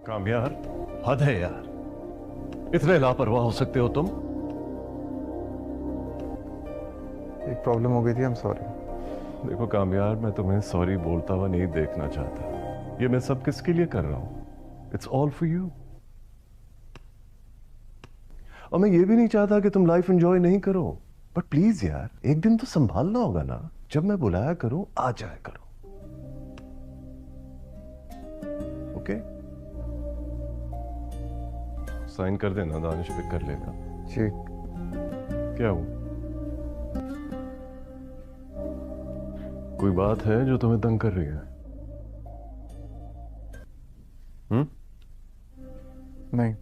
काम यार, हद है यार। इतने लापरवाह हो सकते हो तुम? एक प्रॉब्लम हो गई थी, आई एम सॉरी। देखो काम यार, मैं तुम्हें सॉरी बोलता हुआ नहीं देखना चाहता। ये मैं सब किसके लिए कर रहा हूं? It's all for you. और मैं ये भी नहीं चाहता कि तुम लाइफ एंजॉय नहीं करो, बट प्लीज यार, एक दिन तो संभालना होगा ना। जब मैं बुलाया करूं आ जाया करो। ओके? साइन कर देना, दानिश पिक कर लेगा। जी। क्या हुआ? कोई बात है जो तुम्हें तंग कर रही है? नहीं।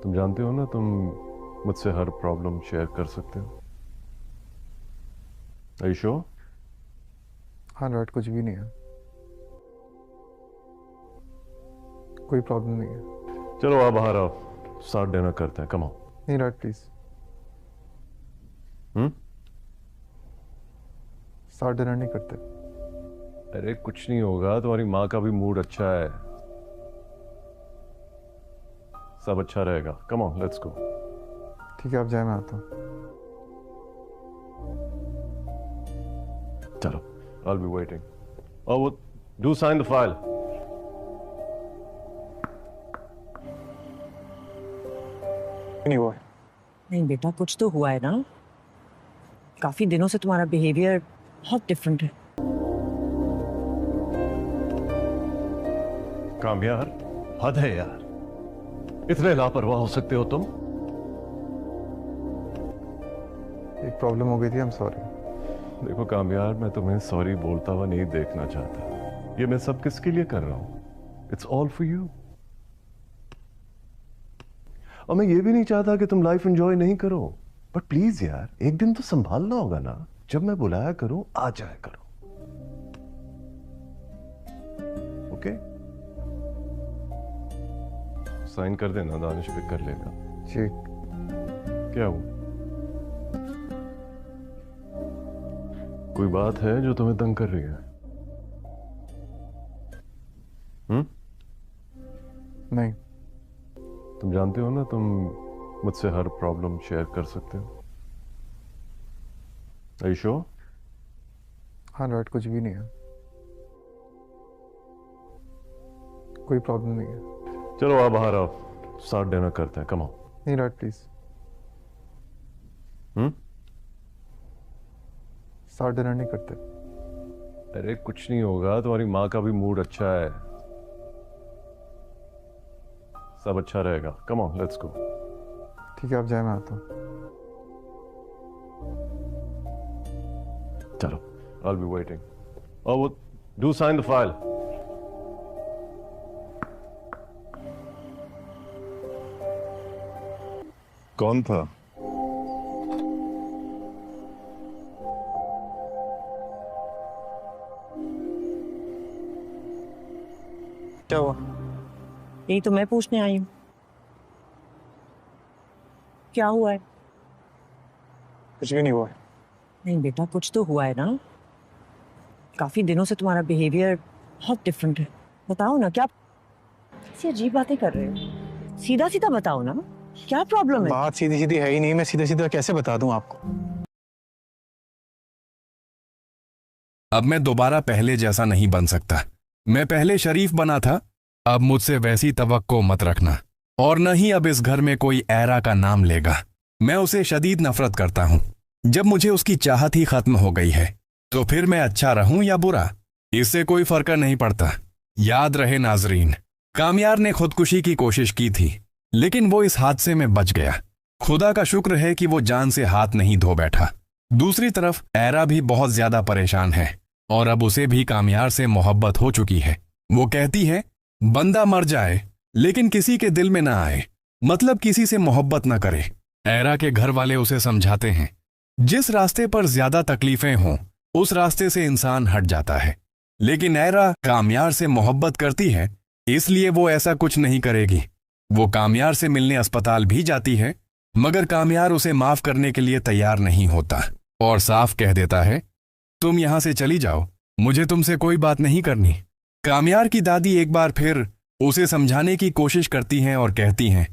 तुम जानते हो ना, तुम मुझसे हर प्रॉब्लम शेयर कर सकते हो। Are you sure? हाँ डॉट, कुछ भी नहीं है, कोई प्रॉब्लम नहीं है। चलो आप बाहर आओ, साथ डिनर करते हैं। Come on. नहीं डॉट प्लीज, साथ डिनर नहीं करते। अरे कुछ नहीं होगा, तुम्हारी माँ का भी मूड अच्छा है, सब अच्छा रहेगा। Come on, let's go. ठीक है, आप जाए, मैं आता हूँ। चलो, I'll be waiting. और वो do sign the file. नहीं हुआ। नहीं बेटा, कुछ तो हुआ है ना। काफी दिनों से तुम्हारा बिहेवियर बहुत डिफरेंट है। काम यार, हद है यार। इतने लापरवाह हो सकते हो तुम? एक प्रॉब्लम हो गई थी, आई एम सॉरी। देखो काम यार, मैं तुम्हें सॉरी बोलता हुआ नहीं देखना चाहता। ये मैं सब किसके लिए कर रहा हूं? It's all for you. और मैं ये भी नहीं चाहता कि तुम लाइफ एंजॉय नहीं करो, बट प्लीज यार, एक दिन तो संभालना होगा ना। जब मैं बुलाया करूं आ जाया करो। ओके? साइन कर देना, दानिश पिक कर लेगा। जी। क्या हुआ? कोई बात है जो तुम्हें तंग कर रही है? नहीं। तुम जानते हो ना, तुम मुझसे हर प्रॉब्लम शेयर कर सकते हो। Are you sure? हाँ डॉट, कुछ भी नहीं है, कोई प्रॉब्लम नहीं है। चलो आप बाहर आओ, साथ डिनर करते हैं। Come on. नहीं डॉट प्लीज, साथ डिनर नहीं करते। अरे कुछ नहीं होगा, तुम्हारी माँ का भी मूड अच्छा है, सब अच्छा रहेगा। Come on, let's go. ठीक है, आप जाए, मैं आता हूँ। चलो, I'll be waiting. और वो do sign the file. कौन था? क्या हुआ? यही तो मैं पूछने आई हूँ, क्या हुआ है? कुछ भी नहीं हुआ। नहीं बेटा, कुछ तो हुआ है ना। काफी दिनों से तुम्हारा बिहेवियर बहुत डिफरेंट है। बताओ ना, क्या ऐसी अजीब बातें कर रहे हो? सीधा सीधा बताओ ना, क्या प्रॉब्लम है? बात सीधी सीधी है ही नहीं, मैं सीधा सीधा कैसे बता दूं आपको? अब मैं दोबारा पहले जैसा नहीं बन सकता। मैं पहले शरीफ बना था, अब मुझसे वैसी तवक्को मत रखना। और न ही अब इस घर में कोई ऐरा का नाम लेगा। मैं उसे शदीद नफरत करता हूं। जब मुझे उसकी चाहत ही खत्म हो गई है, तो फिर मैं अच्छा रहूं या बुरा, इससे कोई फर्क नहीं पड़ता। याद रहे नाजरीन, कामयार ने खुदकुशी की कोशिश की थी, लेकिन वो इस हादसे में बच गया। खुदा का शुक्र है कि वो जान से हाथ नहीं धो बैठा। दूसरी तरफ ऐरा भी बहुत ज्यादा परेशान है, और अब उसे भी कामयार से मोहब्बत हो चुकी है। वो कहती है, बंदा मर जाए लेकिन किसी के दिल में ना आए, मतलब किसी से मोहब्बत ना करे। ऐरा के घर वाले उसे समझाते हैं, जिस रास्ते पर ज्यादा तकलीफें हों उस रास्ते से इंसान हट जाता है। लेकिन ऐरा कामयार से मोहब्बत करती है, इसलिए वो ऐसा कुछ नहीं करेगी। वो कामयार से मिलने अस्पताल भी जाती है, मगर कामयार उसे माफ करने के लिए तैयार नहीं होता और साफ कह देता है, तुम यहां से चली जाओ, मुझे तुमसे कोई बात नहीं करनी। कामयार की दादी एक बार फिर उसे समझाने की कोशिश करती हैं और कहती हैं,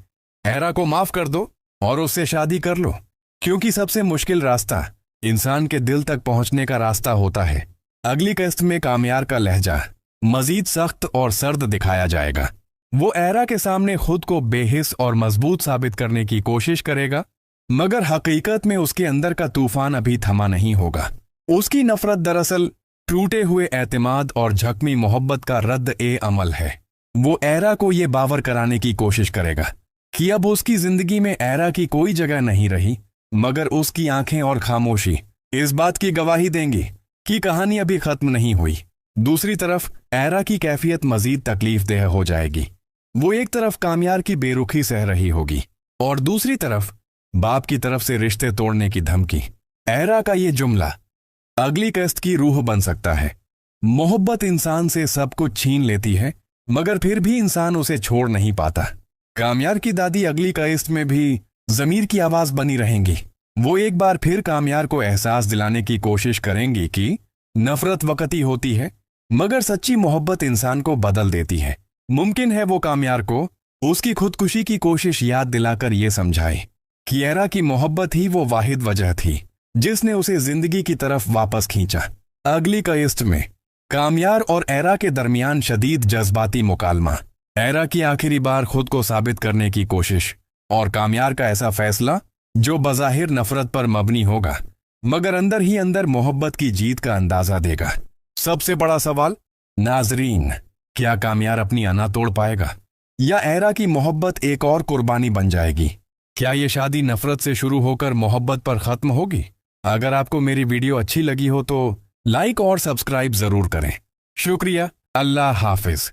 एरा को माफ कर दो और उससे शादी कर लो, क्योंकि सबसे मुश्किल रास्ता इंसान के दिल तक पहुंचने का रास्ता होता है। अगली किस्त में कामयार का लहजा मजीद सख्त और सर्द दिखाया जाएगा। वो एरा के सामने खुद को बेहिस और मजबूत साबित करने की कोशिश करेगा, मगर हकीकत में उसके अंदर का तूफान अभी थमा नहीं होगा। उसकी नफरत दरअसल टूटे हुए एतमाद और झकमी मोहब्बत का रद्द-ए-अमल है। वो एरा को ये बावर कराने की कोशिश करेगा कि अब उसकी जिंदगी में एरा की कोई जगह नहीं रही, मगर उसकी आंखें और खामोशी इस बात की गवाही देंगी कि कहानी अभी खत्म नहीं हुई। दूसरी तरफ एरा की कैफियत मजीद तकलीफदेह हो जाएगी। वो एक तरफ कामयार की बेरुखी सह रही होगी और दूसरी तरफ बाप की तरफ से रिश्ते तोड़ने की धमकी। एरा का ये जुमला अगली किस्त की रूह बन सकता है। मोहब्बत इंसान से सब कुछ छीन लेती है, मगर फिर भी इंसान उसे छोड़ नहीं पाता। कामयार की दादी अगली किस्त में भी जमीर की आवाज बनी रहेंगी। वो एक बार फिर कामयार को एहसास दिलाने की कोशिश करेंगी कि नफरत वक्ती होती है, मगर सच्ची मोहब्बत इंसान को बदल देती है। मुमकिन है वो कामयार को उसकी खुदकुशी की कोशिश याद दिलाकर ये समझाए कि एरा की मोहब्बत ही वो वाहिद वजह थी जिसने उसे जिंदगी की तरफ वापस खींचा। अगली किस्त में कामयार और एरा के दरमियान शदीद जज्बाती मुकालमा, एरा की आखिरी बार खुद को साबित करने की कोशिश और कामयार का ऐसा फैसला जो बज़ाहिर नफरत पर मबनी होगा, मगर अंदर ही अंदर मोहब्बत की जीत का अंदाजा देगा। सबसे बड़ा सवाल, नाजरीन, क्या कामयार अपनी अना तोड़ पाएगा या एरा की मोहब्बत एक और कुर्बानी बन जाएगी? क्या ये शादी नफरत से शुरू होकर मोहब्बत पर खत्म होगी? अगर आपको मेरी वीडियो अच्छी लगी हो तो लाइक और सब्सक्राइब जरूर करें। शुक्रिया। अल्लाह हाफिज।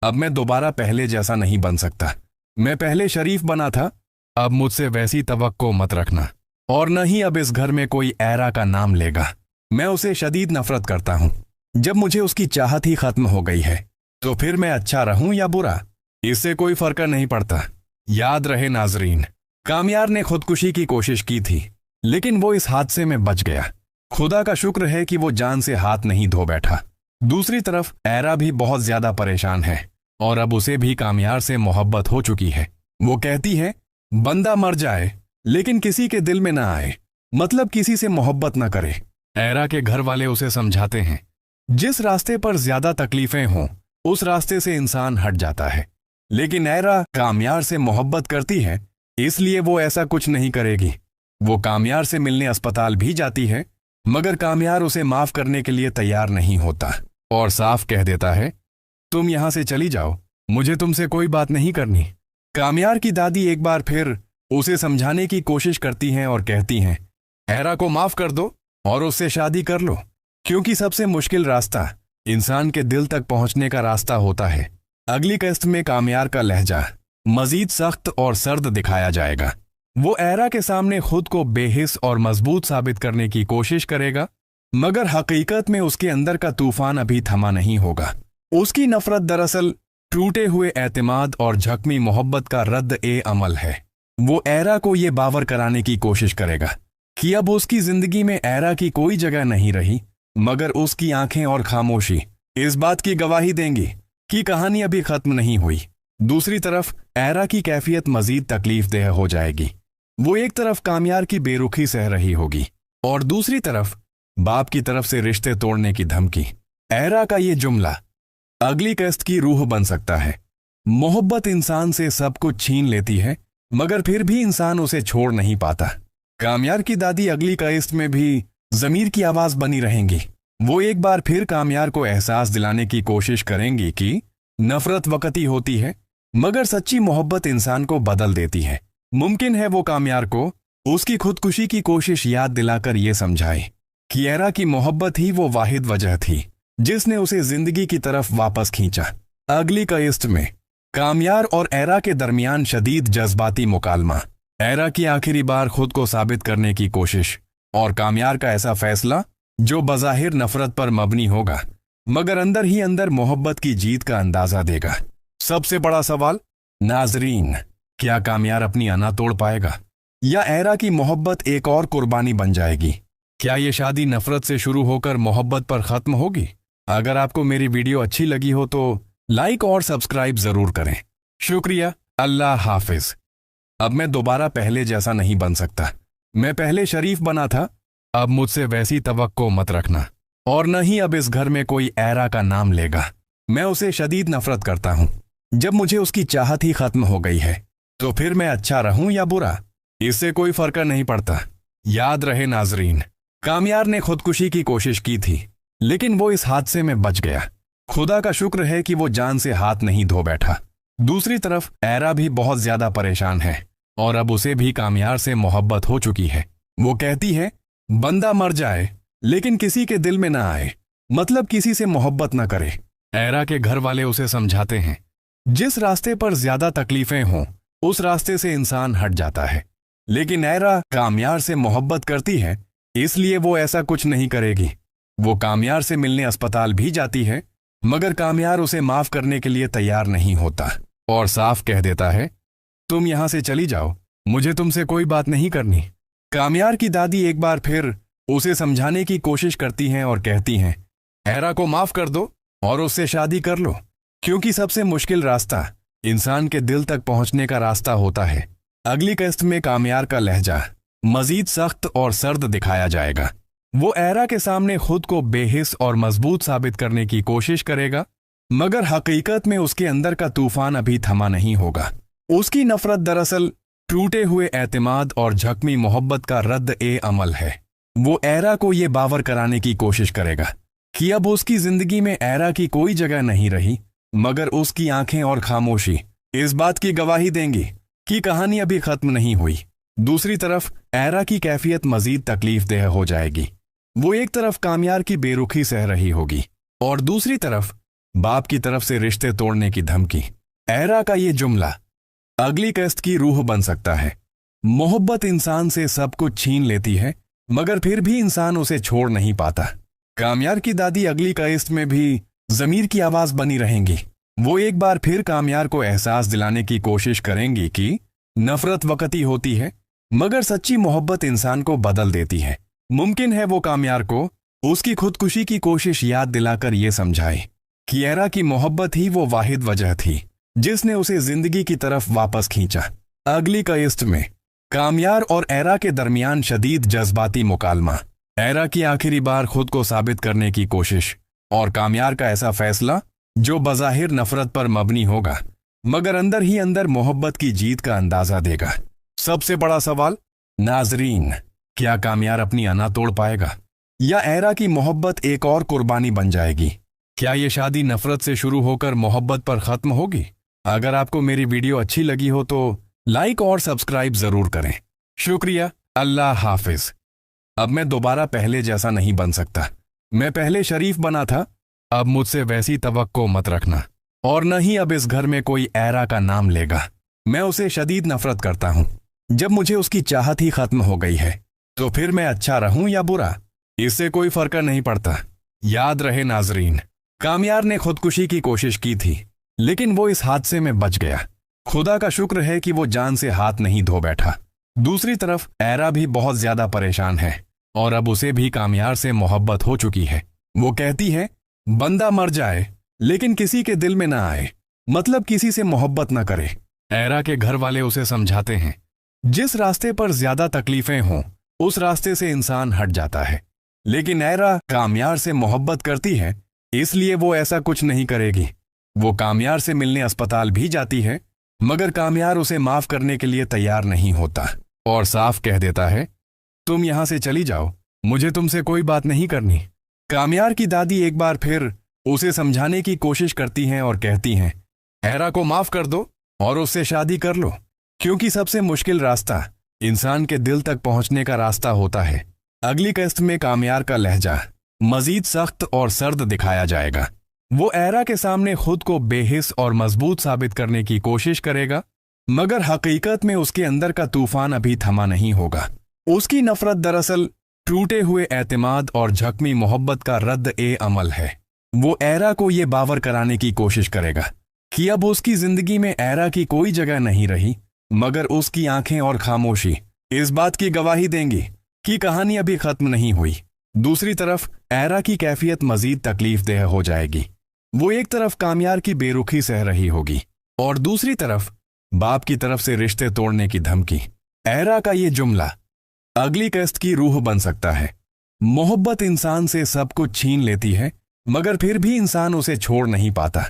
अब मैं दोबारा पहले जैसा नहीं बन सकता। मैं पहले शरीफ बना था, अब मुझसे वैसी तवक्को मत रखना, और न ही अब इस घर में कोई एरा का नाम लेगा। मैं उसे शदीद नफरत करता हूं। जब मुझे उसकी चाहत ही खत्म हो गई है तो फिर मैं अच्छा रहूं या बुरा, इससे कोई फर्क नहीं पड़ता। याद रहे नाजरीन, कामयार ने खुदकुशी की कोशिश की थी, लेकिन वो इस हादसे में बच गया। खुदा का शुक्र है कि वो जान से हाथ नहीं धो बैठा। दूसरी तरफ एरा भी बहुत ज्यादा परेशान है और अब उसे भी कामयार से मोहब्बत हो चुकी है। वो कहती है, बंदा मर जाए लेकिन किसी के दिल में ना आए, मतलब किसी से मोहब्बत ना करे। एरा के घर वाले उसे समझाते हैं, जिस रास्ते पर ज्यादा तकलीफें हों उस रास्ते से इंसान हट जाता है, लेकिन एरा कामयार से मोहब्बत करती है, इसलिए वो ऐसा कुछ नहीं करेगी। वो कामयार से मिलने अस्पताल भी जाती है, मगर कामयार उसे माफ करने के लिए तैयार नहीं होता और साफ कह देता है, तुम यहां से चली जाओ, मुझे तुमसे कोई बात नहीं करनी। कामयार की दादी एक बार फिर उसे समझाने की कोशिश करती हैं और कहती हैं, एरा को माफ कर दो और उससे शादी कर लो, क्योंकि सबसे मुश्किल रास्ता इंसान के दिल तक पहुंचने का रास्ता होता है। अगली किस्त में कामयार का लहजा मजीद सख्त और सर्द दिखाया जाएगा। वो एरा के सामने खुद को बेहिस और मजबूत साबित करने की कोशिश करेगा, मगर हकीकत में उसके अंदर का तूफान अभी थमा नहीं होगा। उसकी नफरत दरअसल टूटे हुए एतमाद और झकमी मोहब्बत का रद्द-ए-अमल है। वो एरा को ये बावर कराने की कोशिश करेगा कि अब उसकी जिंदगी में एरा की कोई जगह नहीं रही, मगर उसकी आंखें और खामोशी इस बात की गवाही देंगी कि कहानी अभी खत्म नहीं हुई। दूसरी तरफ एरा की कैफियत मजीद तकलीफदेह हो जाएगी। वो एक तरफ कामयार की बेरुखी सह रही होगी और दूसरी तरफ बाप की तरफ से रिश्ते तोड़ने की धमकी। एरा का ये जुमला अगली किस्त की रूह बन सकता है। मोहब्बत इंसान से सब कुछ छीन लेती है, मगर फिर भी इंसान उसे छोड़ नहीं पाता। कामयार की दादी अगली किस्त में भी जमीर की आवाज बनी रहेंगी। वो एक बार फिर कामयार को एहसास दिलाने की कोशिश करेंगी कि नफरत वक्ती होती है, मगर सच्ची मोहब्बत इंसान को बदल देती है। मुमकिन है वो कामयार को उसकी खुदकुशी की कोशिश याद दिलाकर ये समझाए कि एरा की मोहब्बत ही वो वाहिद वजह थी जिसने उसे जिंदगी की तरफ वापस खींचा। अगली किस्त में कामयार और एरा के दरमियान शदीद जज्बाती मुकालमा, एरा की आखिरी बार खुद को साबित करने की कोशिश और कामयार का ऐसा फैसला जो बज़ाहिर नफरत पर मबनी होगा, मगर अंदर ही अंदर मोहब्बत की जीत का अंदाजा देगा। सबसे बड़ा सवाल, नाजरीन, क्या कामयार अपनी अना तोड़ पाएगा या एरा की मोहब्बत एक और कुर्बानी बन जाएगी? क्या ये शादी नफरत से शुरू होकर मोहब्बत पर खत्म होगी? अगर आपको मेरी वीडियो अच्छी लगी हो तो लाइक और सब्सक्राइब जरूर करें। शुक्रिया। अल्लाह हाफिज। अब मैं दोबारा पहले जैसा नहीं बन सकता। मैं पहले शरीफ बना था, अब मुझसे वैसी तवक्को मत रखना। और न ही अब इस घर में कोई ऐरा का नाम लेगा। मैं उसे शदीद नफरत करता हूं। जब मुझे उसकी चाहत ही खत्म हो गई है तो फिर मैं अच्छा रहूं या बुरा, इससे कोई फर्क नहीं पड़ता। याद रहे नाजरीन, कामयार ने खुदकुशी की कोशिश की थी, लेकिन वो इस हादसे में बच गया। खुदा का शुक्र है कि वो जान से हाथ नहीं धो बैठा। दूसरी तरफ ऐरा भी बहुत ज्यादा परेशान है और अब उसे भी कामयार से मोहब्बत हो चुकी है। वो कहती है, बंदा मर जाए लेकिन किसी के दिल में ना आए, मतलब किसी से मोहब्बत ना करे। ऐरा के घर वाले उसे समझाते हैं, जिस रास्ते पर ज्यादा तकलीफें हों उस रास्ते से इंसान हट जाता है। लेकिन ऐरा कामयार से मोहब्बत करती है, इसलिए वो ऐसा कुछ नहीं करेगी। वो कामयार से मिलने अस्पताल भी जाती है, मगर कामयार उसे माफ करने के लिए तैयार नहीं होता और साफ कह देता है, तुम यहां से चली जाओ, मुझे तुमसे कोई बात नहीं करनी। कामयार की दादी एक बार फिर उसे समझाने की कोशिश करती हैं और कहती हैं, ऐरा को माफ कर दो और उससे शादी कर लो, क्योंकि सबसे मुश्किल रास्ता इंसान के दिल तक पहुंचने का रास्ता होता है। अगली किस्त में कामयार का लहजा मजीद सख्त और सर्द दिखाया जाएगा। वो ऐरा के सामने खुद को बेहिस और मजबूत साबित करने की कोशिश करेगा, मगर हकीकत में उसके अंदर का तूफान अभी थमा नहीं होगा। उसकी नफरत दरअसल टूटे हुए एतमाद और झकमी मोहब्बत का रद्द ए अमल है। वो ऐरा को ये बावर कराने की कोशिश करेगा कि अब उसकी जिंदगी में ऐरा की कोई जगह नहीं रही, मगर उसकी आंखें और खामोशी इस बात की गवाही देंगी कि कहानी अभी खत्म नहीं हुई। दूसरी तरफ ऐरा की कैफियत मजीद तकलीफदेह हो जाएगी। वो एक तरफ कामयार की बेरुखी सह रही होगी और दूसरी तरफ बाप की तरफ से रिश्ते तोड़ने की धमकी। ऐरा का ये जुमला अगली किस्त की रूह बन सकता है। मोहब्बत इंसान से सब कुछ छीन लेती है, मगर फिर भी इंसान उसे छोड़ नहीं पाता। कामयार की दादी अगली किस्त में भी जमीर की आवाज बनी रहेंगी। वो एक बार फिर कामयार को एहसास दिलाने की कोशिश करेंगी कि नफरत वक्ती होती है, मगर सच्ची मोहब्बत इंसान को बदल देती है। मुमकिन है वो कामयार को उसकी खुदकुशी की कोशिश याद दिलाकर ये समझाए कि ऐरा की मोहब्बत ही वो वाहिद वजह थी जिसने उसे जिंदगी की तरफ वापस खींचा। अगली किस्त में कामयार और ऐरा के दरमियान शदीद जज्बाती मुकालमा, ऐरा की आखिरी बार खुद को साबित करने की कोशिश और कामयार का ऐसा फैसला जो बज़ाहिर नफरत पर मबनी होगा, मगर अंदर ही अंदर मोहब्बत की जीत का अंदाजा देगा। सबसे बड़ा सवाल, नाजरीन, क्या कामयार अपनी अना तोड़ पाएगा या ऐरा की मोहब्बत एक और कुर्बानी बन जाएगी? क्या ये शादी नफरत से शुरू होकर मोहब्बत पर खत्म होगी? अगर आपको मेरी वीडियो अच्छी लगी हो तो लाइक और सब्सक्राइब जरूर करें। शुक्रिया। अल्लाह हाफिज। अब मैं दोबारा पहले जैसा नहीं बन सकता। मैं पहले शरीफ बना था, अब मुझसे वैसी तवक्को मत रखना। और न ही अब इस घर में कोई ऐरा का नाम लेगा। मैं उसे शदीद नफरत करता हूं। जब मुझे उसकी चाहत ही खत्म हो गई है तो फिर मैं अच्छा रहूं या बुरा, इससे कोई फर्क नहीं पड़ता। याद रहे नाजरीन, कामयार ने खुदकुशी की कोशिश की थी, लेकिन वो इस हादसे में बच गया। खुदा का शुक्र है कि वो जान से हाथ नहीं धो बैठा। दूसरी तरफ ऐरा भी बहुत ज्यादा परेशान है और अब उसे भी कामयार से मोहब्बत हो चुकी है। वो कहती है, बंदा मर जाए लेकिन किसी के दिल में ना आए, मतलब किसी से मोहब्बत ना करे। ऐरा के घर वाले उसे समझाते हैं, जिस रास्ते पर ज्यादा तकलीफें हों उस रास्ते से इंसान हट जाता है। लेकिन ऐरा कामयार से मोहब्बत करती है, इसलिए वो ऐसा कुछ नहीं करेगी। वो कामयार से मिलने अस्पताल भी जाती है, मगर कामयार उसे माफ करने के लिए तैयार नहीं होता और साफ कह देता है, तुम यहां से चली जाओ, मुझे तुमसे कोई बात नहीं करनी। कामयार की दादी एक बार फिर उसे समझाने की कोशिश करती हैं और कहती हैं, ऐरा को माफ कर दो और उससे शादी कर लो, क्योंकि सबसे मुश्किल रास्ता इंसान के दिल तक पहुंचने का रास्ता होता है। अगली किस्त में कामयार का लहजा मजीद सख्त और सर्द दिखाया जाएगा। वो ऐरा के सामने खुद को बेहिस और मजबूत साबित करने की कोशिश करेगा, मगर हकीकत में उसके अंदर का तूफान अभी थमा नहीं होगा। उसकी नफरत दरअसल टूटे हुए एतमाद और झकमी मोहब्बत का रद्द ए अमल है। वो ऐरा को ये बावर कराने की कोशिश करेगा कि अब उसकी जिंदगी में ऐरा की कोई जगह नहीं रही, मगर उसकी आंखें और खामोशी इस बात की गवाही देंगी कि कहानी अभी खत्म नहीं हुई। दूसरी तरफ ऐरा की कैफियत मजीद तकलीफदेह हो जाएगी। वो एक तरफ कामयार की बेरुखी सह रही होगी और दूसरी तरफ बाप की तरफ से रिश्ते तोड़ने की धमकी। एरा का ये जुमला अगली किस्त की रूह बन सकता है। मोहब्बत इंसान से सब कुछ छीन लेती है, मगर फिर भी इंसान उसे छोड़ नहीं पाता।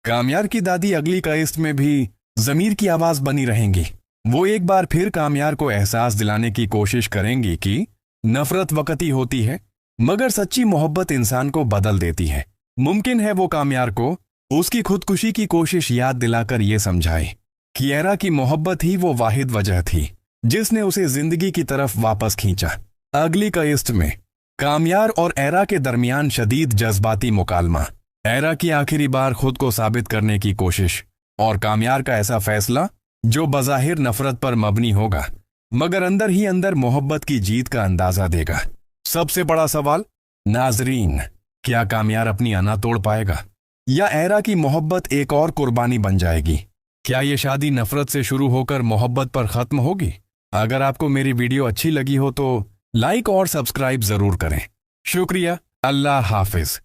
कामयार की दादी अगली किस्त में भी जमीर की आवाज बनी रहेंगी। वो एक बार फिर कामयार को एहसास दिलाने की कोशिश करेंगी कि नफरत वक्ती होती है, मगर सच्ची मोहब्बत इंसान को बदल देती है। मुमकिन है वो कामयार को उसकी खुदकुशी की कोशिश याद दिलाकर ये समझाए कि एरा की मोहब्बत ही वो वाहिद वजह थी जिसने उसे जिंदगी की तरफ वापस खींचा। अगली किस्त में कामयार और एरा के दरमियान शदीद जज्बाती मुकालमा, एरा की आखिरी बार खुद को साबित करने की कोशिश और कामयार का ऐसा फैसला जो बज़ाहिर नफरत पर मबनी होगा मगर अंदर ही अंदर मोहब्बत की जीत का अंदाजा देगा। सबसे बड़ा सवाल, नाजरीन, क्या कामयार अपनी अना तोड़ पाएगा या एरा की मोहब्बत एक और कुर्बानी बन जाएगी? क्या ये शादी नफरत से शुरू होकर मोहब्बत पर खत्म होगी? अगर आपको मेरी वीडियो अच्छी लगी हो तो लाइक और सब्सक्राइब जरूर करें। शुक्रिया, अल्लाह हाफिज।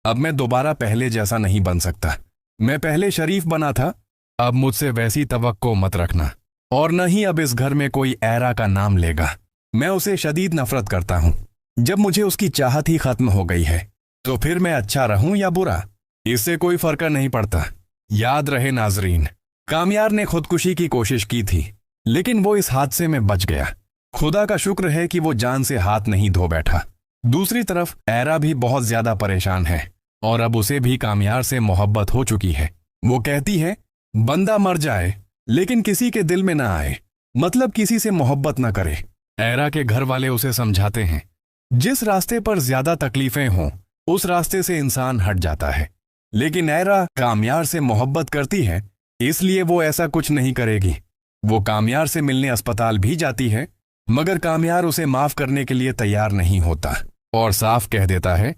अब मैं दोबारा पहले जैसा नहीं बन सकता। मैं पहले शरीफ बना था, अब मुझसे वैसी तवक्को मत रखना और न ही अब इस घर में कोई एरा का नाम लेगा। मैं उसे शदीद नफरत करता हूं। जब मुझे उसकी चाहत ही खत्म हो गई है तो फिर मैं अच्छा रहूं या बुरा, इससे कोई फर्क नहीं पड़ता। याद रहे नाजरीन, कामयार ने खुदकुशी की कोशिश की थी लेकिन वो इस हादसे में बच गया। खुदा का शुक्र है कि वो जान से हाथ नहीं धो बैठा। दूसरी तरफ एरा भी बहुत ज्यादा परेशान है और अब उसे भी कामयार से मोहब्बत हो चुकी है। वो कहती है, बंदा मर जाए लेकिन किसी के दिल में ना आए, मतलब किसी से मोहब्बत ना करे। एरा के घर वाले उसे समझाते हैं, जिस रास्ते पर ज्यादा तकलीफें हों उस रास्ते से इंसान हट जाता है। लेकिन एरा कामयार से मोहब्बत करती है, इसलिए वो ऐसा कुछ नहीं करेगी। वो कामयार से मिलने अस्पताल भी जाती है मगर कामयार उसे माफ करने के लिए तैयार नहीं होता और साफ कह देता है,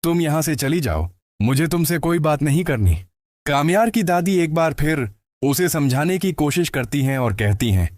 तुम यहां से चली जाओ, मुझे तुमसे कोई बात नहीं करनी। कामयार की दादी एक बार फिर उसे समझाने की कोशिश करती हैं और कहती हैं,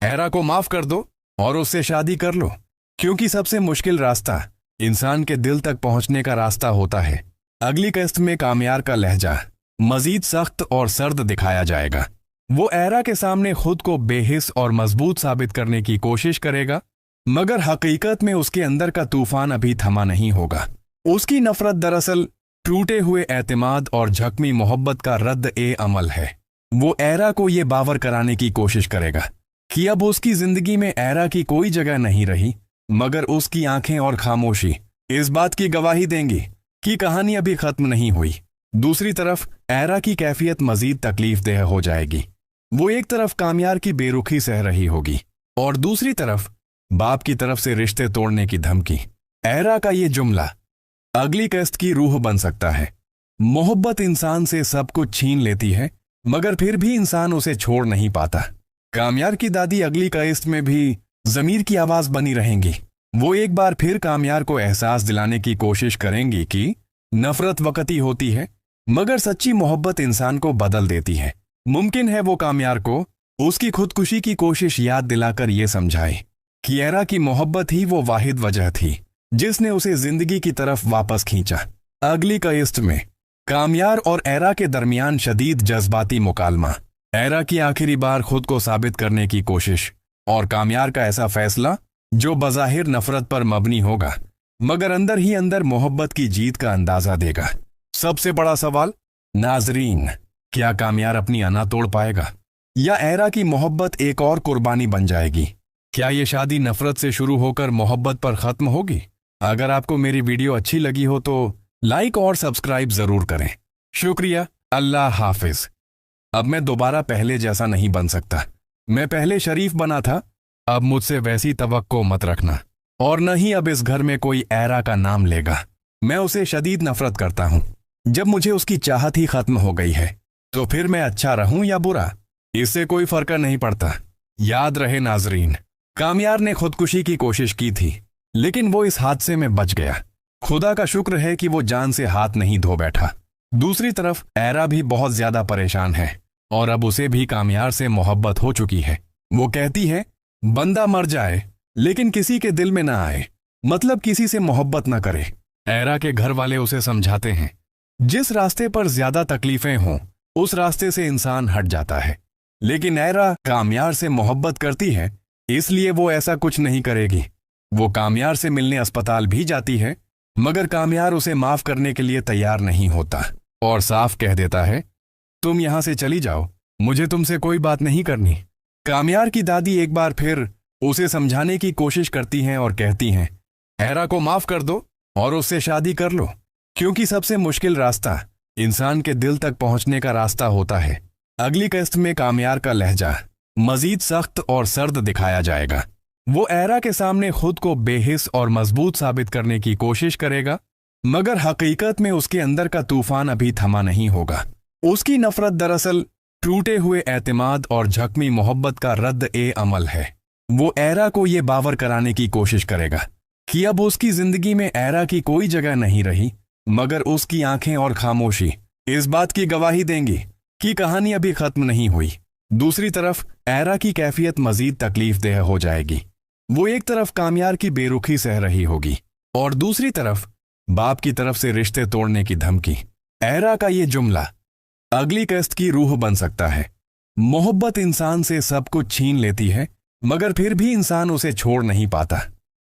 एरा को माफ कर दो और उससे शादी कर लो, क्योंकि सबसे मुश्किल रास्ता इंसान के दिल तक पहुंचने का रास्ता होता है। अगली किस्त में कामयार का लहजा मजीद सख्त और सर्द दिखाया जाएगा। वो एरा के सामने खुद को बेहिस और मजबूत साबित करने की कोशिश करेगा मगर हकीकत में उसके अंदर का तूफान अभी थमा नहीं होगा। उसकी नफरत दरअसल टूटे हुए एतमाद और झकमी मोहब्बत का रद्द ए अमल है। वो एरा को ये बावर कराने की कोशिश करेगा कि अब उसकी जिंदगी में एरा की कोई जगह नहीं रही, मगर उसकी आंखें और खामोशी इस बात की गवाही देंगी कि कहानी अभी खत्म नहीं हुई। दूसरी तरफ एरा की कैफियत मजीद तकलीफदेह हो जाएगी। वो एक तरफ कामयार की बेरुखी सह रही होगी और दूसरी तरफ बाप की तरफ से रिश्ते तोड़ने की धमकी। एरा का ये जुमला अगली किस्त की रूह बन सकता है। मोहब्बत इंसान से सब कुछ छीन लेती है मगर फिर भी इंसान उसे छोड़ नहीं पाता। कामयार की दादी अगली किस्त में भी जमीर की आवाज बनी रहेंगी। वो एक बार फिर कामयार को एहसास दिलाने की कोशिश करेंगी कि नफरत वक्ती होती है मगर सच्ची मोहब्बत इंसान को बदल देती है। मुमकिन है वो कामयार को उसकी खुदकुशी की कोशिश याद दिलाकर ये समझाए कि एरा की मोहब्बत ही वो वाहिद वजह थी जिसने उसे जिंदगी की तरफ वापस खींचा। अगली किस्त में कामयार और एरा के दरमियान शदीद जज्बाती मुकालमा, एरा की आखिरी बार खुद को साबित करने की कोशिश और कामयार का ऐसा फैसला जो बज़ाहिर नफरत पर मबनी होगा मगर अंदर ही अंदर मोहब्बत की जीत का अंदाजा देगा। सबसे बड़ा सवाल, नाजरीन, क्या कामयार अपनी अना तोड़ पाएगा या एरा की मोहब्बत एक और कुर्बानी बन जाएगी? क्या ये शादी नफरत से शुरू होकर मोहब्बत पर खत्म होगी? अगर आपको मेरी वीडियो अच्छी लगी हो तो लाइक और सब्सक्राइब जरूर करें। शुक्रिया, अल्लाह हाफिज। अब मैं दोबारा पहले जैसा नहीं बन सकता। मैं पहले शरीफ बना था, अब मुझसे वैसी तवक्को मत रखना और न ही अब इस घर में कोई एरा का नाम लेगा। मैं उसे शदीद नफरत करता हूं। जब मुझे उसकी चाहत ही खत्म हो गई है तो फिर मैं अच्छा रहूं या बुरा, इससे कोई फर्क नहीं पड़ता। याद रहे नाजरीन, कामयार ने खुदकुशी की कोशिश की थी लेकिन वो इस हादसे में बच गया। खुदा का शुक्र है कि वो जान से हाथ नहीं धो बैठा। दूसरी तरफ एरा भी बहुत ज्यादा परेशान है और अब उसे भी कामयार से मोहब्बत हो चुकी है। वो कहती है, बंदा मर जाए लेकिन किसी के दिल में ना आए, मतलब किसी से मोहब्बत ना करे। एरा के घर वाले उसे समझाते हैं, जिस रास्ते पर ज्यादा तकलीफें हों उस रास्ते से इंसान हट जाता है, लेकिन ऐरा कामयार से मोहब्बत करती है, इसलिए वो ऐसा कुछ नहीं करेगी। वो कामयार से मिलने अस्पताल भी जाती है, मगर कामयार उसे माफ करने के लिए तैयार नहीं होता और साफ कह देता है, तुम यहां से चली जाओ, मुझे तुमसे कोई बात नहीं करनी। कामयार की दादी एक बार फिर उसे समझाने की कोशिश करती हैं और कहती हैं, ऐरा को माफ कर दो और उससे शादी कर लो, क्योंकि सबसे मुश्किल रास्ता इंसान के दिल तक पहुंचने का रास्ता होता है। अगली किस्त में कामयार का लहजा मजीद सख्त और सर्द दिखाया जाएगा। वो ऐरा के सामने खुद को बेहिस और मजबूत साबित करने की कोशिश करेगा, मगर हकीकत में उसके अंदर का तूफान अभी थमा नहीं होगा। उसकी नफरत दरअसल टूटे हुए एतमाद और झकमी मोहब्बत का रद्द ए अमल है। वो ऐरा को ये बावर कराने की कोशिश करेगा कि अब उसकी जिंदगी में ऐरा की कोई जगह नहीं रही, मगर उसकी आंखें और खामोशी इस बात की गवाही देंगी कि कहानी अभी खत्म नहीं हुई। दूसरी तरफ ऐरा की कैफियत मजीद तकलीफदेह हो जाएगी। वो एक तरफ कामयार की बेरुखी सह रही होगी और दूसरी तरफ बाप की तरफ से रिश्ते तोड़ने की धमकी। ऐरा का ये जुमला अगली किस्त की रूह बन सकता है। मोहब्बत इंसान से सब कुछ छीन लेती है, मगर फिर भी इंसान उसे छोड़ नहीं पाता।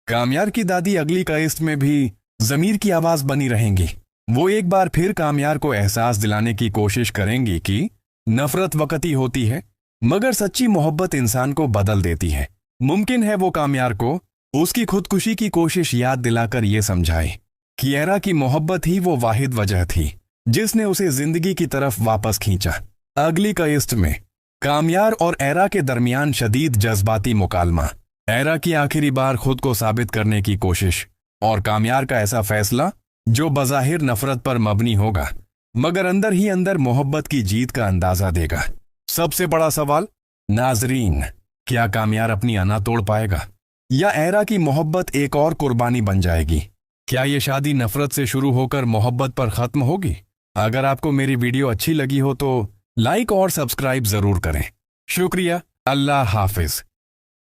कामयार की दादी अगली किस्त में भी जमीर की आवाज बनी रहेंगी। वो एक बार फिर कामयार को एहसास दिलाने की कोशिश करेंगी कि नफरत वक्ती होती है, मगर सच्ची मोहब्बत इंसान को बदल देती है। मुमकिन है वो कामयार को उसकी खुदकुशी की कोशिश याद दिलाकर ये समझाए कि ऐरा की मोहब्बत ही वो वाहिद वजह थी जिसने उसे जिंदगी की तरफ वापस खींचा। अगली किस्त में कामयार और ऐरा के दरमियान शदीद जज्बाती मुकालमा, ऐरा की आखिरी बार खुद को साबित करने की कोशिश और कामयार का ऐसा फैसला जो बज़ाहिर नफरत पर मबनी होगा, मगर अंदर ही अंदर मोहब्बत की जीत का अंदाजा देगा। सबसे बड़ा सवाल, नाजरीन, क्या कामयार अपनी अना तोड़ पाएगा या ऐरा की मोहब्बत एक और कुर्बानी बन जाएगी? क्या ये शादी नफरत से शुरू होकर मोहब्बत पर खत्म होगी? अगर आपको मेरी वीडियो अच्छी लगी हो तो लाइक और सब्सक्राइब जरूर करें। शुक्रिया, अल्लाह हाफिज।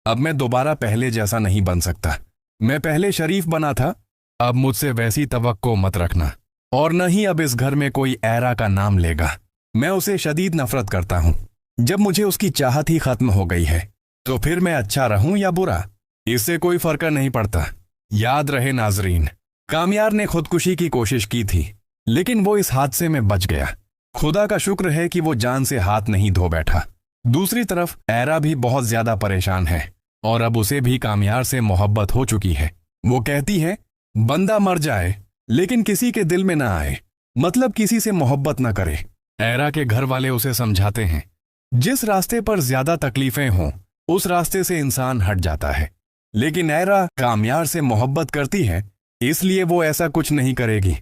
अब मैं दोबारा पहले जैसा नहीं बन सकता। मैं पहले शरीफ बना था, अब मुझसे वैसी तवक्को मत रखना, और न ही अब इस घर में कोई ऐरा का नाम लेगा। मैं उसे शदीद नफरत करता हूं। जब मुझे उसकी चाहत ही खत्म हो गई है तो फिर मैं अच्छा रहूं या बुरा, इससे कोई फर्क नहीं पड़ता। याद रहे नाजरीन, कामयार ने खुदकुशी की कोशिश की थी, लेकिन वो इस हादसे में बच गया। खुदा का शुक्र है कि वो जान से हाथ नहीं धो बैठा। दूसरी तरफ ऐरा भी बहुत ज्यादा परेशान है और अब उसे भी कामयार से मोहब्बत हो चुकी है। वो कहती है, बंदा मर जाए लेकिन किसी के दिल में ना आए, मतलब किसी से मोहब्बत ना करे। ऐरा के घर वाले उसे समझाते हैं, जिस रास्ते पर ज्यादा तकलीफें हों उस रास्ते से इंसान हट जाता है, लेकिन ऐरा कामयार से मोहब्बत करती है, इसलिए वो ऐसा कुछ नहीं करेगी।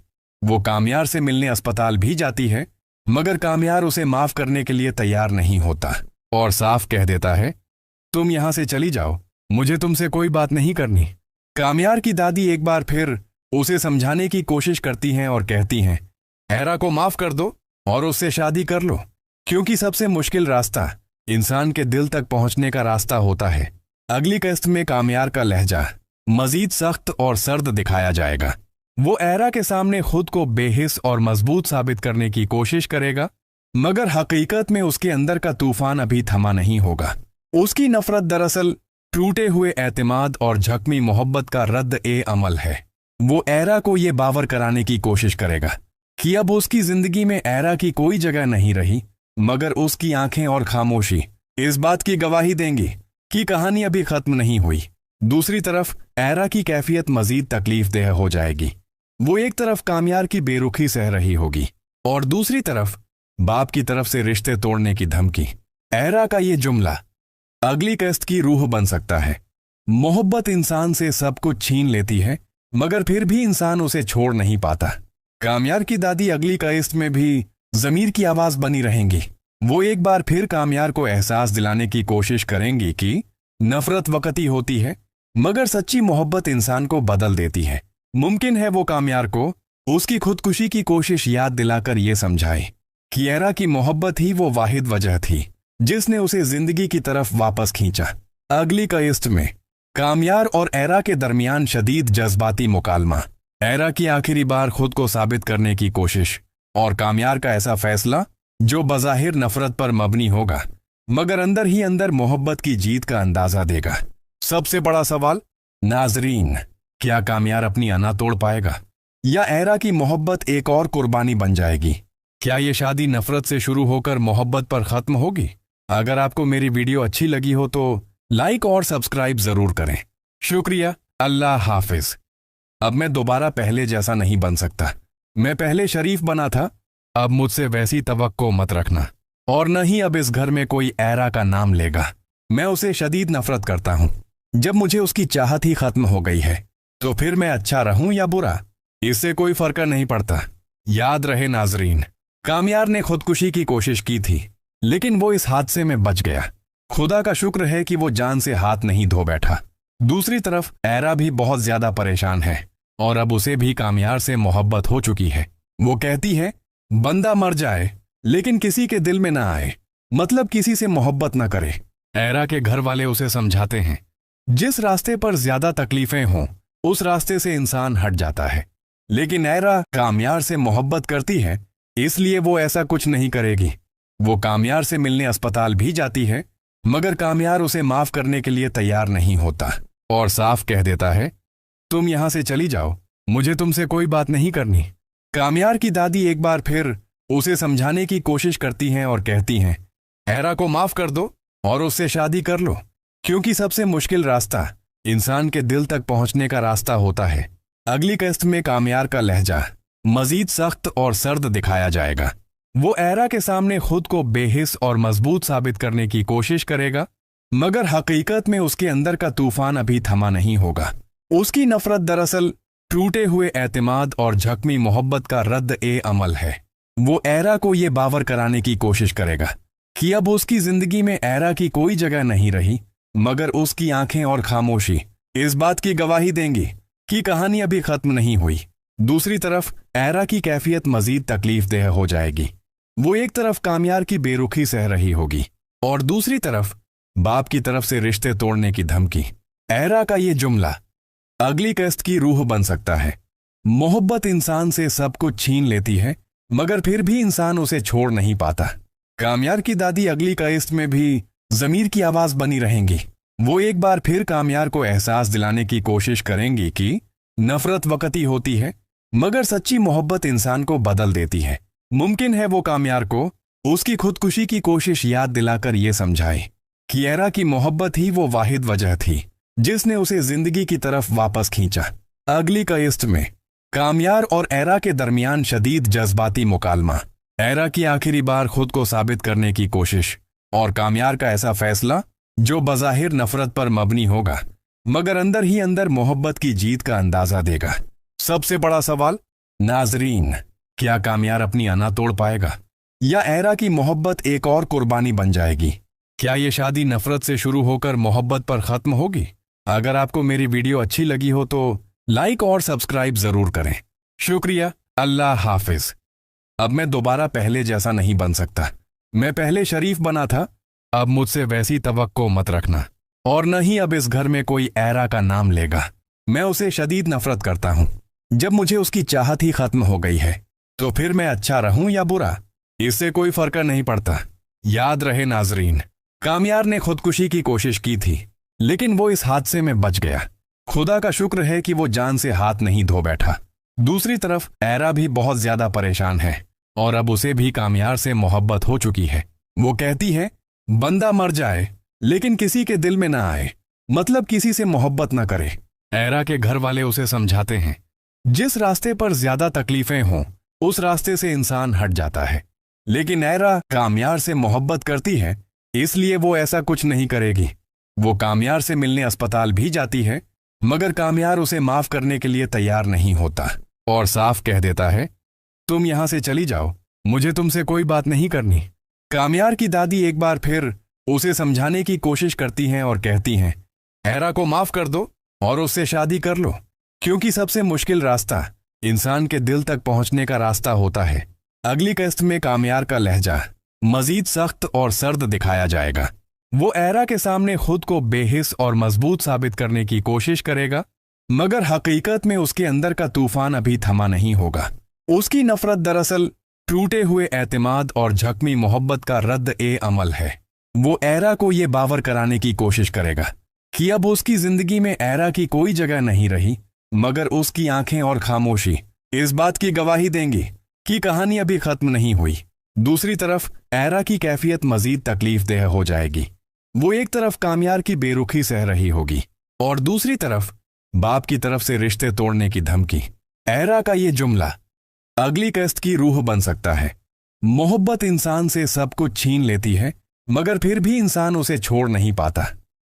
वो कामयार से मिलने अस्पताल भी जाती है, मगर कामयार उसे माफ करने के लिए तैयार नहीं होता और साफ कह देता है, तुम यहां से चली जाओ, मुझे तुमसे कोई बात नहीं करनी। कामयार की दादी एक बार फिर उसे समझाने की कोशिश करती हैं और कहती हैं, ऐरा को माफ कर दो और उससे शादी कर लो, क्योंकि सबसे मुश्किल रास्ता इंसान के दिल तक पहुंचने का रास्ता होता है। अगली किस्त में कामयार का लहजा मजीद सख्त और सर्द दिखाया जाएगा। वो ऐरा के सामने खुद को बेहिस और मजबूत साबित करने की कोशिश करेगा, मगर हकीकत में उसके अंदर का तूफान अभी थमा नहीं होगा। उसकी नफरत दरअसल टूटे हुए एतमाद और झकमी मोहब्बत का रद्द ए अमल है। वो ऐरा को ये बावर कराने की कोशिश करेगा कि अब उसकी जिंदगी में ऐरा की कोई जगह नहीं रही, मगर उसकी आंखें और खामोशी इस बात की गवाही देंगी कि कहानी अभी खत्म नहीं हुई। दूसरी तरफ ऐरा की कैफियत मजीद तकलीफदेह हो जाएगी। वो एक तरफ कामयार की बेरुखी सह रही होगी और दूसरी तरफ बाप की तरफ से रिश्ते तोड़ने की धमकी। ऐरा का ये जुमला अगली किस्त की रूह बन सकता है। मोहब्बत इंसान से सब कुछ छीन लेती है, मगर फिर भी इंसान उसे छोड़ नहीं पाता। कामयार की दादी अगली किस्त में भी जमीर की आवाज बनी रहेंगी। वो एक बार फिर कामयार को एहसास दिलाने की कोशिश करेंगी कि नफरत वक्ती होती है, मगर सच्ची मोहब्बत इंसान को बदल देती है। मुमकिन है वो कामयार को उसकी खुदकुशी की कोशिश याद दिलाकर ये समझाए कि ऐरा की मोहब्बत ही वो वाहिद वजह थी जिसने उसे जिंदगी की तरफ वापस खींचा। अगली किस्त में कामयार और ऐरा के दरमियान शदीद जज्बाती मुकालमा, ऐरा की आखिरी बार खुद को साबित करने की कोशिश और कामयार का ऐसा फैसला जो बज़ाहिर नफरत पर मबनी होगा मगर अंदर ही अंदर मोहब्बत की जीत का अंदाजा देगा। सबसे बड़ा सवाल, नाजरीन, क्या कामयार अपनी अना तोड़ पाएगा या एरा की मोहब्बत एक और कुर्बानी बन जाएगी? क्या ये शादी नफरत से शुरू होकर मोहब्बत पर खत्म होगी? अगर आपको मेरी वीडियो अच्छी लगी हो तो लाइक और सब्सक्राइब जरूर करें। शुक्रिया, अल्लाह हाफिज। अब मैं दोबारा पहले जैसा नहीं बन सकता। मैं पहले शरीफ बना था, अब मुझसे वैसी तवक्को मत रखना। और न ही अब इस घर में कोई एरा का नाम लेगा। मैं उसे शदीद नफरत करता हूं। जब मुझे उसकी चाहत ही खत्म हो गई है तो फिर मैं अच्छा रहूं या बुरा, इससे कोई फर्क नहीं पड़ता। याद रहे नाजरीन, कामयार ने खुदकुशी की कोशिश की थी लेकिन वो इस हादसे में बच गया। खुदा का शुक्र है कि वो जान से हाथ नहीं धो बैठा। दूसरी तरफ एरा भी बहुत ज्यादा परेशान है और अब उसे भी कामयार से मोहब्बत हो चुकी है। वो कहती है, बंदा मर जाए लेकिन किसी के दिल में ना आए, मतलब किसी से मोहब्बत ना करे। एरा के घर वाले उसे समझाते हैं, जिस रास्ते पर ज्यादा तकलीफें हों उस रास्ते से इंसान हट जाता है। लेकिन एरा कामयार से मोहब्बत करती है इसलिए वो ऐसा कुछ नहीं करेगी। वो कामयार से मिलने अस्पताल भी जाती है मगर कामयार उसे माफ करने के लिए तैयार नहीं होता और साफ कह देता है, तुम यहां से चली जाओ, मुझे तुमसे कोई बात नहीं करनी। कामयार की दादी एक बार फिर उसे समझाने की कोशिश करती हैं और कहती हैं, एरा को माफ कर दो और उससे शादी कर लो, क्योंकि सबसे मुश्किल रास्ता इंसान के दिल तक पहुंचने का रास्ता होता है। अगली किस्त में कामयार का लहजा मजीद सख्त और सर्द दिखाया जाएगा। वो एरा के सामने खुद को बेहिस और मजबूत साबित करने की कोशिश करेगा मगर हकीकत में उसके अंदर का तूफान अभी थमा नहीं होगा। उसकी नफरत दरअसल टूटे हुए एतमाद और झकमी मोहब्बत का रद्द ए अमल है। वो एरा को ये बावर कराने की कोशिश करेगा कि अब उसकी जिंदगी में एरा की कोई जगह नहीं रही मगर उसकी आंखें और खामोशी इस बात की गवाही देंगी कि कहानी अभी खत्म नहीं हुई। दूसरी तरफ एरा की कैफियत मजीद तकलीफदेह हो जाएगी। वो एक तरफ कामयार की बेरुखी सह रही होगी और दूसरी तरफ बाप की तरफ से रिश्ते तोड़ने की धमकी। एरा का ये जुमला अगली किस्त की रूह बन सकता है। मोहब्बत इंसान से सब कुछ छीन लेती है मगर फिर भी इंसान उसे छोड़ नहीं पाता। कामयार की दादी अगली किस्त में भी जमीर की आवाज बनी रहेंगी। वो एक बार फिर कामयार को एहसास दिलाने की कोशिश करेंगी कि नफरत वक्ती होती है मगर सच्ची मोहब्बत इंसान को बदल देती है। मुमकिन है वो कामयार को उसकी खुदकुशी की कोशिश याद दिलाकर ये समझाए कि एरा की मोहब्बत ही वो वाहिद वजह थी जिसने उसे जिंदगी की तरफ वापस खींचा। अगली किस्त में कामयार और एरा के दरमियान शदीद जज्बाती मुकालमा, एरा की आखिरी बार खुद को साबित करने की कोशिश और कामयार का ऐसा फैसला जो बज़ाहिर नफरत पर मबनी होगा मगर अंदर ही अंदर मोहब्बत की जीत का अंदाजा देगा। सबसे बड़ा सवाल, नाजरीन, क्या कामयार अपनी अना तोड़ पाएगा या एरा की मोहब्बत एक और कुर्बानी बन जाएगी? क्या ये शादी नफरत से शुरू होकर मोहब्बत पर खत्म होगी? अगर आपको मेरी वीडियो अच्छी लगी हो तो लाइक और सब्सक्राइब जरूर करें। शुक्रिया, अल्लाह हाफिज। अब मैं दोबारा पहले जैसा नहीं बन सकता। मैं पहले शरीफ बना था, अब मुझसे वैसी तवक्को मत रखना। और न ही अब इस घर में कोई एरा का नाम लेगा। मैं उसे शदीद नफरत करता हूं। जब मुझे उसकी चाहत ही खत्म हो गई है तो फिर मैं अच्छा रहूं या बुरा, इससे कोई फर्क नहीं पड़ता। याद रहे नाजरीन, कामयार ने खुदकुशी की कोशिश की थी लेकिन वो इस हादसे में बच गया। खुदा का शुक्र है कि वो जान से हाथ नहीं धो बैठा। दूसरी तरफ एरा भी बहुत ज्यादा परेशान है और अब उसे भी कामयार से मोहब्बत हो चुकी है। वो कहती है, बंदा मर जाए लेकिन किसी के दिल में ना आए, मतलब किसी से मोहब्बत ना करे। एरा के घर वाले उसे समझाते हैं, जिस रास्ते पर ज्यादा तकलीफें हों उस रास्ते से इंसान हट जाता है। लेकिन एरा कामयार से मोहब्बत करती है इसलिए वो ऐसा कुछ नहीं करेगी। वो कामयार से मिलने अस्पताल भी जाती है मगर कामयार उसे माफ करने के लिए तैयार नहीं होता और साफ कह देता है, तुम यहां से चली जाओ, मुझे तुमसे कोई बात नहीं करनी। कामयार की दादी एक बार फिर उसे समझाने की कोशिश करती हैं और कहती हैं, एरा को माफ कर दो और उससे शादी कर लो, क्योंकि सबसे मुश्किल रास्ता इंसान के दिल तक पहुंचने का रास्ता होता है। अगली किस्त में कामयार का लहजा मजीद सख्त और सर्द दिखाया जाएगा। वो एरा के सामने खुद को बेहिस और मजबूत साबित करने की कोशिश करेगा मगर हकीकत में उसके अंदर का तूफान अभी थमा नहीं होगा। उसकी नफरत दरअसल टूटे हुए एतमाद और झकमी मोहब्बत का रद्द ए अमल है। वो एरा को ये बावर कराने की कोशिश करेगा कि अब उसकी जिंदगी में एरा की कोई जगह नहीं रही, मगर उसकी आंखें और खामोशी इस बात की गवाही देंगी कि कहानी अभी खत्म नहीं हुई। दूसरी तरफ एरा की कैफियत मजीद तकलीफदेह हो जाएगी। वो एक तरफ कामयार की बेरुखी सह रही होगी और दूसरी तरफ बाप की तरफ से रिश्ते तोड़ने की धमकी। एरा का ये जुमला अगली किस्त की रूह बन सकता है। मोहब्बत इंसान से सब कुछ छीन लेती है, मगर फिर भी इंसान उसे छोड़ नहीं पाता।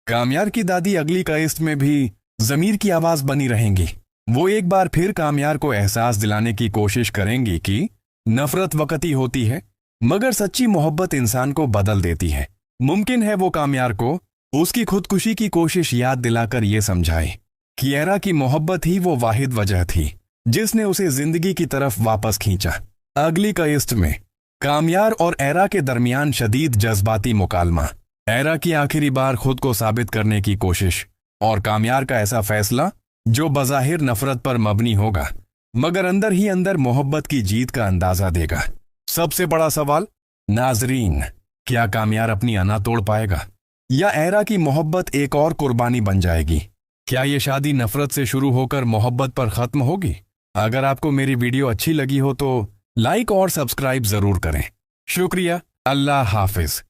कामयार की दादी अगली किस्त में भी जमीर की आवाज बनी रहेंगी। वो एक बार फिर कामयार को एहसास दिलाने की कोशिश करेंगी कि नफरत वक्ती होती है, मगर सच्ची मोहब्बत इंसान को बदल देती है। मुमकिन है वो कामयार को उसकी खुदकुशी की कोशिश याद दिलाकर ये समझाए कि एरा की मोहब्बत ही वो वाहिद वजह थी जिसने उसे जिंदगी की तरफ वापस खींचा। अगली किस्त में कामयार और एरा के दरमियान शदीद जज्बाती मुकालमा। एरा की आखिरी बार खुद को साबित करने की कोशिश और कामयार का ऐसा फैसला जो बज़ाहिर नफरत पर मबनी होगा, मगर अंदर ही अंदर मोहब्बत की जीत का अंदाजा देगा। सबसे बड़ा सवाल, नाजरीन, क्या कामयार अपनी अना तोड़ पाएगा या एरा की मोहब्बत एक और कुर्बानी बन जाएगी? क्या ये शादी नफरत से शुरू होकर मोहब्बत पर खत्म होगी? अगर आपको मेरी वीडियो अच्छी लगी हो तो लाइक और सब्सक्राइब जरूर करें। शुक्रिया। अल्लाह हाफिज।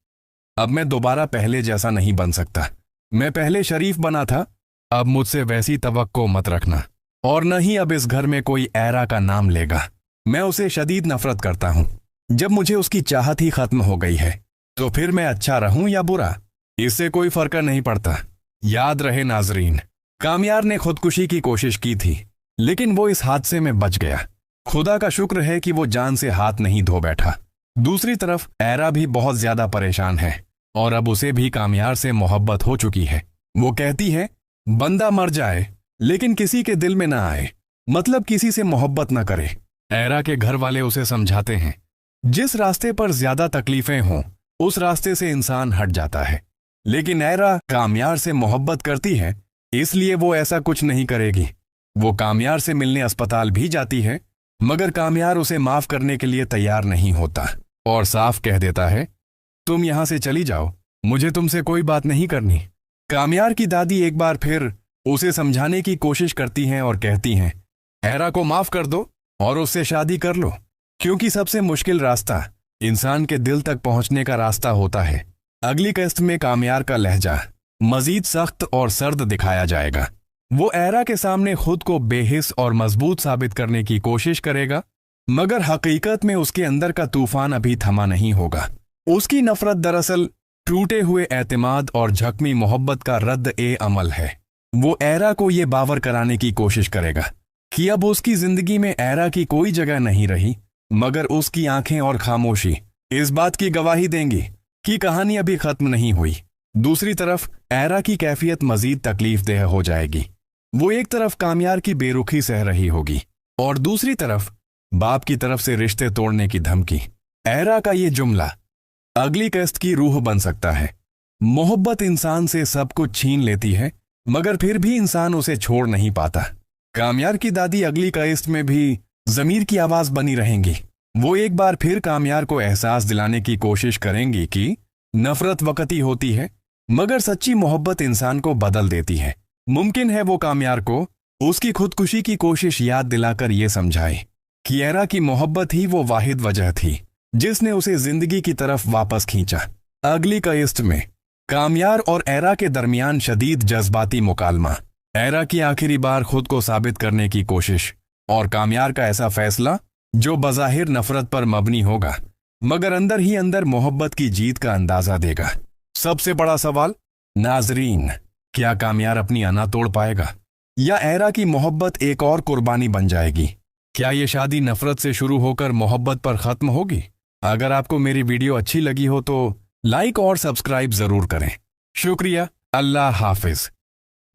अब मैं दोबारा पहले जैसा नहीं बन सकता। मैं पहले शरीफ बना था, अब मुझसे वैसी तवक्को मत रखना। और न ही अब इस घर में कोई एरा का नाम लेगा। मैं उसे शदीद नफरत करता हूं। जब मुझे उसकी चाहत ही खत्म हो गई है तो फिर मैं अच्छा रहूं या बुरा, इससे कोई फर्क नहीं पड़ता। याद रहे नाजरीन, कामयार ने खुदकुशी की कोशिश की थी, लेकिन वो इस हादसे में बच गया। खुदा का शुक्र है कि वो जान से हाथ नहीं धो बैठा। दूसरी तरफ एरा भी बहुत ज्यादा परेशान है और अब उसे भी कामयार से मोहब्बत हो चुकी है। वो कहती है, बंदा मर जाए लेकिन किसी के दिल में ना आए, मतलब किसी से मोहब्बत ना करे। एरा के घर वाले उसे समझाते हैं, जिस रास्ते पर ज्यादा तकलीफें हों उस रास्ते से इंसान हट जाता है। लेकिन एरा कामयार से मोहब्बत करती है, इसलिए वो ऐसा कुछ नहीं करेगी। वो कामयार से मिलने अस्पताल भी जाती है, मगर कामयार उसे माफ करने के लिए तैयार नहीं होता और साफ कह देता है, तुम यहां से चली जाओ, मुझे तुमसे कोई बात नहीं करनी। कामयार की दादी एक बार फिर उसे समझाने की कोशिश करती हैं और कहती हैं, एरा को माफ कर दो और उससे शादी कर लो, क्योंकि सबसे मुश्किल रास्ता इंसान के दिल तक पहुंचने का रास्ता होता है। अगली किस्त में कामयार का लहजा मजीद सख्त और सर्द दिखाया जाएगा। वो एरा के सामने खुद को बेहिस और मजबूत साबित करने की कोशिश करेगा, मगर हकीकत में उसके अंदर का तूफान अभी थमा नहीं होगा। उसकी नफरत दरअसल टूटे हुए एतमाद और झकमी मोहब्बत का रद्द ए अमल है। वो एरा को ये बावर कराने की कोशिश करेगा कि अब उसकी जिंदगी में एरा की कोई जगह नहीं रही, मगर उसकी आंखें और खामोशी इस बात की गवाही देंगी कि कहानी अभी खत्म नहीं हुई। दूसरी तरफ एरा की कैफियत मजीद तकलीफदेह हो जाएगी। वो एक तरफ कामयार की बेरुखी सह रही होगी और दूसरी तरफ बाप की तरफ से रिश्ते तोड़ने की धमकी। एरा का ये जुमला अगली किस्त की रूह बन सकता है। मोहब्बत इंसान से सब कुछ छीन लेती है, मगर फिर भी इंसान उसे छोड़ नहीं पाता। कामयार की दादी अगली किस्त में भी जमीर की आवाज बनी रहेंगी। वो एक बार फिर कामयार को एहसास दिलाने की कोशिश करेंगी कि नफरत वक्ती होती है, मगर सच्ची मोहब्बत इंसान को बदल देती है। मुमकिन है वो कामयार को उसकी खुदकुशी की कोशिश याद दिलाकर ये समझाए कि एरा की मोहब्बत ही वो वाहिद वजह थी जिसने उसे जिंदगी की तरफ वापस खींचा। अगली किस्त में कामयार और एरा के दरमियान शदीद जज्बाती मुकालमा। एरा की आखिरी बार खुद को साबित करने की कोशिश और कामयार का ऐसा फैसला जो बज़ाहिर नफरत पर मबनी होगा, मगर अंदर ही अंदर मोहब्बत की जीत का अंदाजा देगा। सबसे बड़ा सवाल, नाजरीन, क्या कामयार अपनी अना तोड़ पाएगा या एरा की मोहब्बत एक और कुर्बानी बन जाएगी? क्या ये शादी नफरत से शुरू होकर मोहब्बत पर खत्म होगी? अगर आपको मेरी वीडियो अच्छी लगी हो तो लाइक और सब्सक्राइब जरूर करें। शुक्रिया। अल्लाह हाफिज।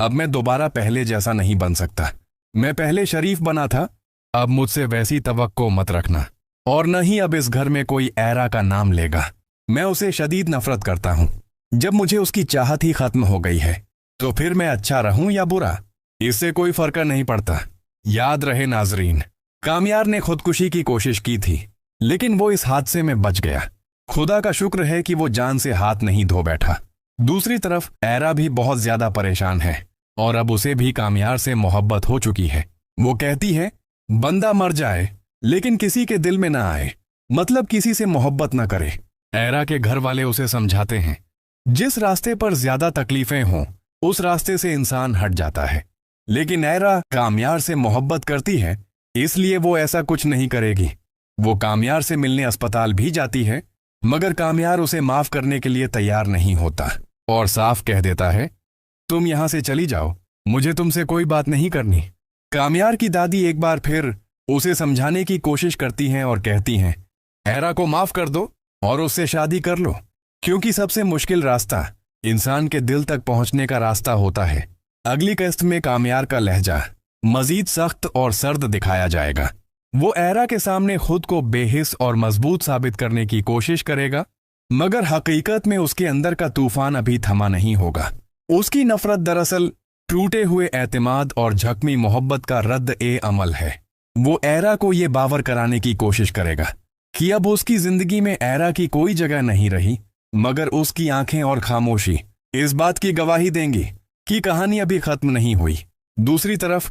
अब मैं दोबारा पहले जैसा नहीं बन सकता। मैं पहले शरीफ बना था, अब मुझसे वैसी तवक्को मत रखना। और न ही अब इस घर में कोई एरा का नाम लेगा। मैं उसे शदीद नफरत करता हूं। जब मुझे उसकी चाहत ही खत्म हो गई है तो फिर मैं अच्छा रहूं या बुरा, इससे कोई फर्क नहीं पड़ता। याद रहे नाजरीन, कामयार ने खुदकुशी की कोशिश की थी, लेकिन वो इस हादसे में बच गया। खुदा का शुक्र है कि वो जान से हाथ नहीं धो बैठा। दूसरी तरफ एरा भी बहुत ज्यादा परेशान है और अब उसे भी कामयार से मोहब्बत हो चुकी है। वो कहती है बंदा मर जाए लेकिन किसी के दिल में ना आए, मतलब किसी से मोहब्बत ना करे। एरा के घर वाले उसे समझाते हैं जिस रास्ते पर ज्यादा तकलीफें हों उस रास्ते से इंसान हट जाता है, लेकिन एरा कामयार से मोहब्बत करती है इसलिए वो ऐसा कुछ नहीं करेगी। वो कामयार से मिलने अस्पताल भी जाती है मगर कामयार उसे माफ करने के लिए तैयार नहीं होता और साफ कह देता है तुम यहां से चली जाओ, मुझे तुमसे कोई बात नहीं करनी। कामयार की दादी एक बार फिर उसे समझाने की कोशिश करती हैं और कहती हैं एरा को माफ कर दो और उससे शादी कर लो, क्योंकि सबसे मुश्किल रास्ता इंसान के दिल तक पहुंचने का रास्ता होता है। अगली किस्त में कामयार का लहजा मजीद सख्त और सर्द दिखाया जाएगा। वो एरा के सामने खुद को बेहिस और मजबूत साबित करने की कोशिश करेगा मगर हकीकत में उसके अंदर का तूफान अभी थमा नहीं होगा। उसकी नफरत दरअसल टूटे हुए एतमाद और झकमी मोहब्बत का रद्द ए अमल है। वो एरा को ये बावर कराने की कोशिश करेगा कि अब उसकी जिंदगी में एरा की कोई जगह नहीं रही, मगर उसकी आंखें और खामोशी इस बात की गवाही देंगी कि कहानी अभी खत्म नहीं हुई। दूसरी तरफ